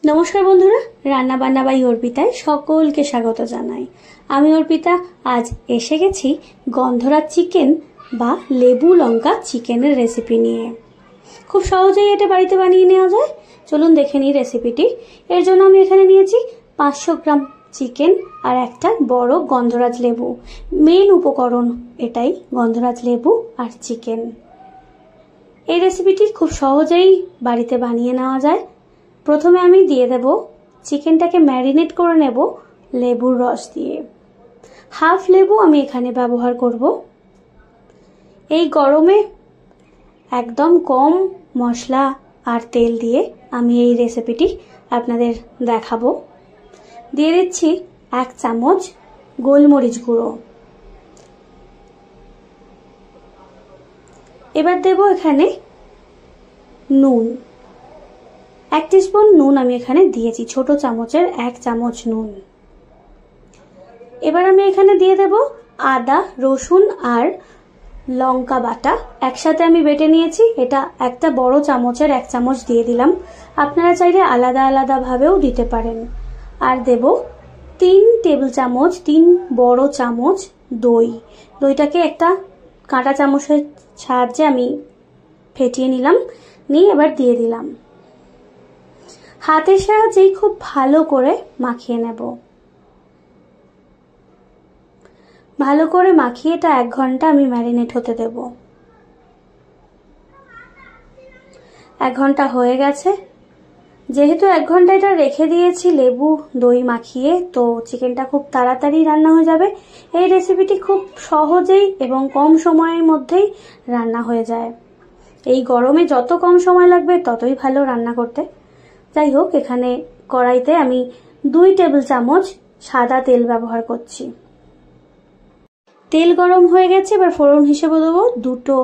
নমস্কার বন্ধুরা, রান্না বান্না বাই অর্পিতায় সকলকে স্বাগত জানাই। আমি অর্পিতা। আজ এসে গেছি গন্ধরাজ চিকেন বা লেবু লঙ্কা চিকেনের রেসিপি নিয়ে। খুব সহজেই এটা বাড়িতে বানিয়ে নেওয়া যায়। চলুন দেখে নিই রেসিপিটি। এর জন্য আমি এখানে নিয়েছি 500 গ্রাম চিকেন আর একটা বড় গন্ধরাজ লেবু। মেন উপকরণ এটাই, গন্ধরাজ লেবু আর চিকেন। এই রেসিপিটি খুব সহজেই বাড়িতে বানিয়ে নেওয়া যায়। প্রথমে আমি দিয়ে দেব চিকেনটাকে ম্যারিনেট করে নেব লেবুর রস দিয়ে। হাফ লেবু আমি এখানে ব্যবহার করব। এই গরমে একদম কম মশলা আর তেল দিয়ে আমি এই রেসিপিটি আপনাদের দেখাবো। দিয়ে দিচ্ছি 1 চামচ গোলমরিচ গুঁড়ো। এবার দেব এখানে নুন। 1 টিস্পুন নুন আমি এখানে দিয়েছি, ছোট চামচের 1 চামচ নুন। এবার আমি এখানে দিয়ে দেব আদা, রসুন আর লঙ্কা বাটা একসাথে আমি বেটে নিয়েছি। এটা একটা বড় চামচের 1 চামচ দিয়ে দিলাম। আপনারা চাইলে আলাদা আলাদা ভাবেও দিতে পারেন। আর দেব 3 টেবিল চামচ, 3 বড় চামচ দই। দইটাকে একটা কাঁটা চামচের সাহায্যে আমি ফেটিয়ে নিলাম, নিয়ে এবার দিয়ে দিলাম। হাতের সাহায্যেই খুব ভালো করে মাখিয়ে নেব। ভালো করে মাখিয়ে এটা 1 ঘন্টা আমি ম্যারিনেট হতে দেব। 1 ঘন্টা হয়ে গেছে। যেহেতু 1 ঘন্টা এটা রেখে দিয়েছি লেবু দই মাখিয়ে, তো চিকেনটা খুব তাড়াতাড়ি রান্না হয়ে যাবে। এই রেসিপিটি খুব সহজেই এবং কম সময়ের মধ্যেই রান্না হয়ে যায়। এই গরমে যত কম সময় লাগবে ততই ভালো রান্না করতে। যাই হোক, এখানে কড়াইতে আমি 2 টেবিল চামচ সাদা তেল ব্যবহার করছি। তেল গরম হয়ে গেছে। এবার ফোড়ন হিসেবে দেবো 2টো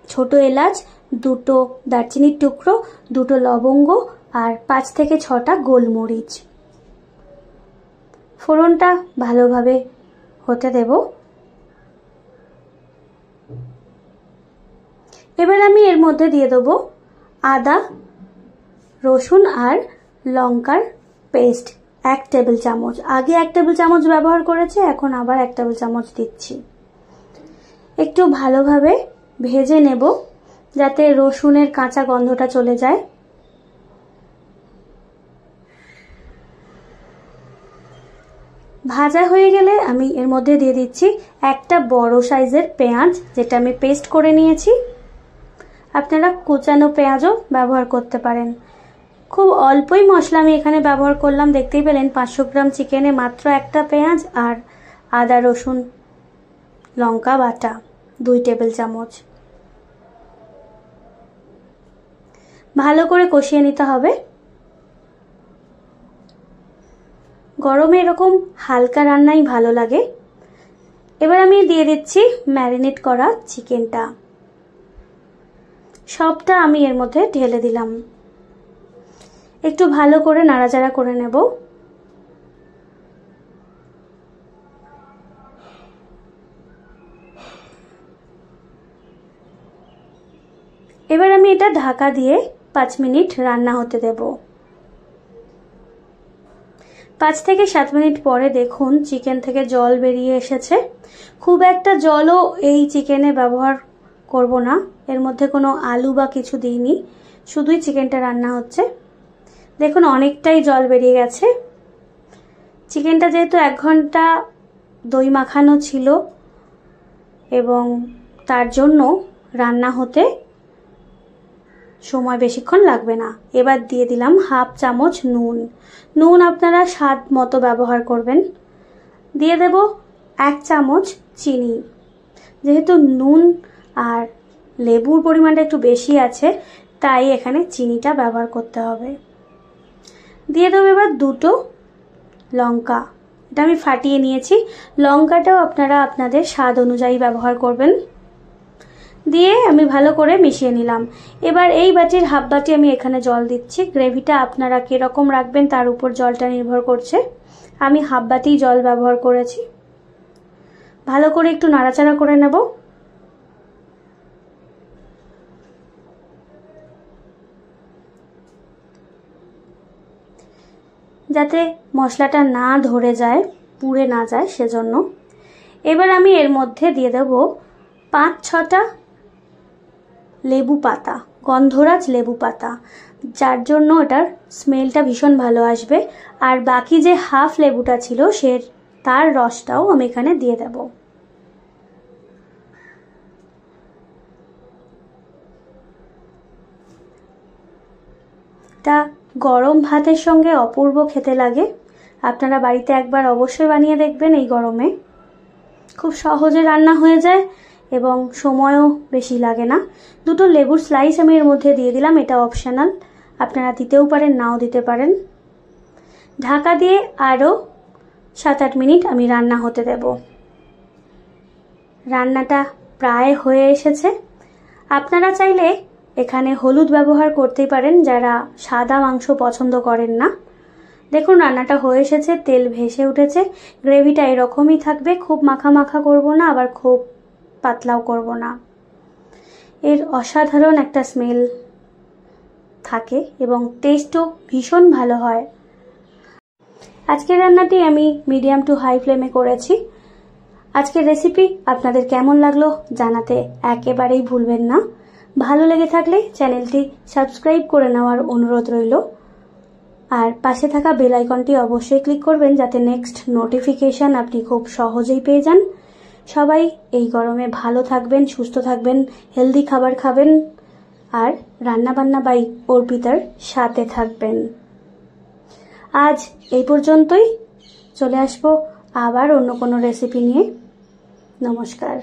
ছোট এলাচ, 2টো দারচিনির টুকরো, 2টো লবঙ্গ আর 5 থেকে 6টা গোলমরিচ। ফোড়নটা ভালোভাবে হতে দেব। এবার আমি এর মধ্যে দিয়ে দেবো আদা, রসুন আর লঙ্কার পেস্ট 1 টেবিল চামচ। আগে 1 টেবিল চামচ ব্যবহার করেছি, এখন আবার 1 টেবিল চামচ দিচ্ছি। একটু ভালোভাবে ভেজে নেব যাতে রসুনের কাঁচা গন্ধটা চলে যায়। ভাজা হয়ে গেলে আমি এর মধ্যে দিয়ে দিচ্ছি একটা বড় সাইজের পেঁয়াজ, যেটা আমি পেস্ট করে নিয়েছি। আপনারা কুচানো পেঁয়াজও ব্যবহার করতে পারেন। খুব অল্পই মশলা আমি এখানে ব্যবহার করলাম। দেখতেই পেলেন 500 গ্রাম চিকেনে মাত্র একটা পেঁয়াজ আর আদা রসুন লঙ্কা বাটা 2 টেবিল চামচ। ভালো করে কষিয়ে নিতে হবে। গরমে এরকম হালকা রান্নাই ভালো লাগে। এবার আমি দিয়ে দিচ্ছি ম্যারিনেট করা চিকেনটা। সবটা আমি এর মধ্যে ঢেলে দিলাম। একটু ভালো করে নাড়াচাড়া করে নেব। এবার আমি এটা ঢাকা দিয়ে 5 মিনিট রান্না হতে দেব। 5 থেকে 7 মিনিট পরে দেখুন চিকেন থেকে জল বেরিয়ে এসেছে। খুব একটা জলও এই চিকেনে ব্যবহার করব না, এর মধ্যে কোনো আলু বা কিছু দিইনি, শুধুই চিকেনটা রান্না হচ্ছে। দেখুন অনেকটাই জল বেরিয়ে গেছে। চিকেনটা যেহেতু 1 ঘন্টা দই মাখানো ছিল এবং তার জন্য রান্না হতে সময় বেশিক্ষণ লাগবে না। এবার দিয়ে দিলাম হাফ চামচ নুন। নুন আপনারা স্বাদ মতো ব্যবহার করবেন। দিয়ে দেব 1 চামচ চিনি। যেহেতু নুন আর লেবুর পরিমাণটা একটু বেশি আছে, তাই এখানে চিনিটা ব্যবহার করতে হবে। দিয়ে দেবো এবার 2টো লঙ্কা। এটা আমি ফাটিয়ে নিয়েছি। লঙ্কাটাও আপনারা আপনাদের স্বাদ অনুযায়ী ব্যবহার করবেন। দিয়ে আমি ভালো করে মিশিয়ে নিলাম। এবার এই বাটির হাফ বাটি আমি এখানে জল দিচ্ছি। গ্রেভিটা আপনারা কিরকম রাখবেন তার উপর জলটা নির্ভর করছে। আমি হাফ বাটি জল ব্যবহার করেছি। ভালো করে একটু নাড়াচাড়া করে নেব। যাতে মশলাটা না ধরে যায়, পুড়ে না যায় সেজন্য। এবার আমি এর মধ্যে দিয়ে দেব 5-6টা লেবু পাতা, গন্ধরাজ লেবু পাতা, যার জন্য এটার স্মেলটা ভীষণ ভালো আসবে। আর বাকি যে হাফ লেবুটা ছিল তার রসটাও আমি এখানে দিয়ে দেব। এটা গরম ভাতের সঙ্গে অপূর্ব খেতে লাগে। আপনারা বাড়িতে একবার অবশ্যই বানিয়ে দেখবেন এই গরমে। খুব সহজে রান্না হয়ে যায় এবং সময়ও বেশি লাগে না। 2টো লেবুর স্লাইস আমি এর মধ্যে দিয়ে দিলাম, এটা অপশনাল, আপনারা দিতেও পারেন নাও দিতে পারেন। ঢাকা দিয়ে আরও 7-8 মিনিট আমি রান্না হতে দেব। রান্নাটা প্রায় হয়ে এসেছে। আপনারা চাইলে এখানে হলুদ ব্যবহার করতেই পারেন যারা সাদা মাংস পছন্দ করেন না। দেখুন রান্নাটা হয়ে এসেছে, তেল ভেসে উঠেছে। গ্রেভিটা এরকমই থাকবে, খুব মাখা মাখা করব না, আবার খুব পাতলাও করব না। এর অসাধারণ একটা স্মেল থাকে এবং টেস্টও ভীষণ ভালো হয়। আজকের রান্নাটি আমি মিডিয়াম টু হাই ফ্লেমে করেছি। আজকের রেসিপি আপনাদের কেমন লাগলো জানাতে একেবারেই ভুলবেন না। ভালো লেগে থাকলে চ্যানেলটি সাবস্ক্রাইব করে নেওয়ার অনুরোধ রইল। আর পাশে থাকা বেল আইকনটি অবশ্যই ক্লিক করবেন যাতে নেক্সট নোটিফিকেশন আপনি খুব সহজেই পেয়ে যান। সবাই এই গরমে ভালো থাকবেন, সুস্থ থাকবেন, হেলদি খাবার খাবেন আর রান্নাবান্না বাই অর্পিতার সাথে থাকবেন। আজ এই পর্যন্তই, চলে আসবো আবার অন্য কোনো রেসিপি নিয়ে। নমস্কার।